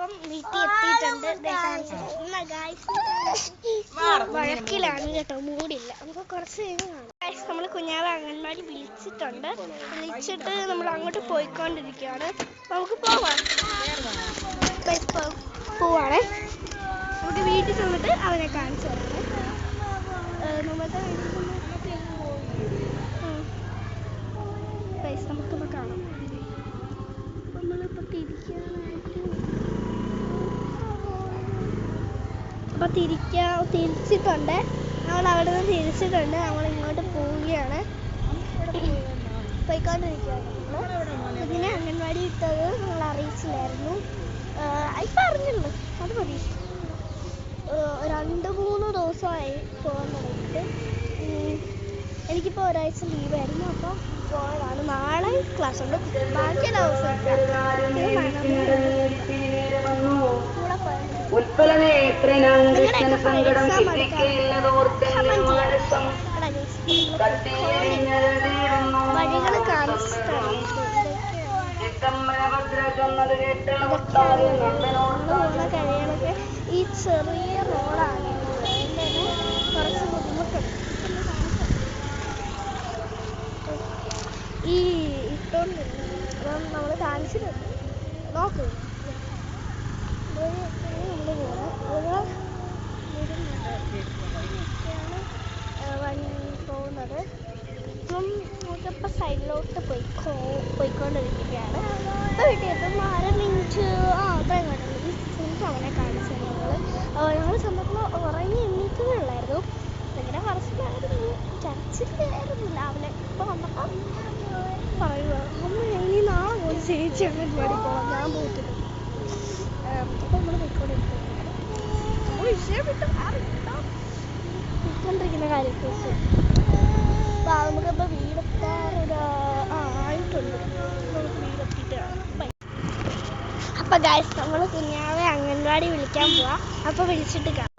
അപ്പം വീട്ടിൽ എത്തിയിട്ടുണ്ട്. വഴക്കിലാണ് കേട്ടോ, മൂടില്ല. നമുക്ക് കുറച്ച് കഴിഞ്ഞ് കാണാം. നമ്മൾ കുഞ്ഞാവെ അംഗൻവാടി വിളിച്ചിട്ടുണ്ട്. വിളിച്ചിട്ട് നമ്മൾ അങ്ങോട്ട് പോയിക്കൊണ്ടിരിക്കുകയാണ്. നമുക്ക് പോവാം. പോവാണേ. നമുക്ക് വീട്ടിൽ ചെന്നിട്ട് അവനെ കാണിച്ചു തരാം. നമ്മളുടെ നമുക്കിപ്പോൾ കാണാം. നമ്മളിപ്പോൾ തിരിച്ചിട്ടുണ്ട്. നമ്മൾ അവിടെ നിന്ന് തിരിച്ചിട്ടുണ്ട്. നമ്മൾ ഇങ്ങോട്ട് പോവുകയാണ്, പോയിക്കൊണ്ടിരിക്കുകയാണ്. ഇതിനെ അംഗൻവാടി ഇട്ടത് നമ്മൾ അറിയിച്ചില്ലായിരുന്നു. ഇപ്പം അറിഞ്ഞുള്ളൂ, അത് മതി. 2-3 ദിവസമായി പോകാൻ തുടങ്ങിയിട്ട്. എനിക്കിപ്പോൾ ഒരാഴ്ച ലീവായിരുന്നു, അപ്പോൾ പോയതാണ്. നാളെ ക്ലാസ് ഉണ്ട്, ബാക്കി ദിവസം വഴികൾ കാണിച്ചിട്ടാണ്. കഴിയാനൊക്കെ ഈ ചെറിയ റോഡാണ്, അതിൻ്റെ കുറച്ച് ബുദ്ധിമുട്ടുണ്ട്. ഈ ഇട്ടുകൊണ്ടില്ല, അപ്പം നമ്മൾ കാണിച്ചിട്ടുണ്ട്. നോക്കൂ, നമ്മൾ പോകണം. വണ്ടി പോകുന്നത്. ഇപ്പം നമുക്കിപ്പോൾ സൈഡിലോട്ട് പോയിക്കൊണ്ടിരിക്കുകയാണ്. ഇപ്പോൾ വീട്ടിൽ എത്തും 1/2 മിനിറ്റ് അത്രയും കണ്ടു. ഈ സിനിമ അവനെ കാണിച്ചു ഞങ്ങൾ ചെന്നപ്പോൾ ഉറങ്ങി എണ്ണീറ്റതേ ഉള്ളായിരുന്നു. ഭയങ്കര പറച്ചിലായിരുന്നു, ചർച്ചിലായിരുന്നു രാവിലെ. ഇപ്പോൾ വന്നപ്പോൾ പറയുക, അമ്മ ഇനി നാളെ പോയി ചേച്ചി അംഗൻവാടി പോകാം, ഞാൻ പോയിട്ടില്ല. അപ്പോൾ നമ്മൾ പോയിക്കൊണ്ടിരിക്കുകയാണ്. നമ്മൾ വിഷയം വിട്ട് പോയിക്കൊണ്ടിരിക്കുന്ന കാര്യത്തെക്കുറിച്ച്. അപ്പോൾ നമുക്കിപ്പോൾ വീടെത്താറൊരു ആയിട്ടുണ്ട്. നമുക്ക് വീടെത്തിയിട്ട് ബൈ. അപ്പോൾ ഗൈസ്, നമ്മൾ കുഞ്ഞാവെ അംഗൻവാടി വിളിക്കാൻ പോവാം. അപ്പോൾ വിളിച്ചിട്ട് കാണാം.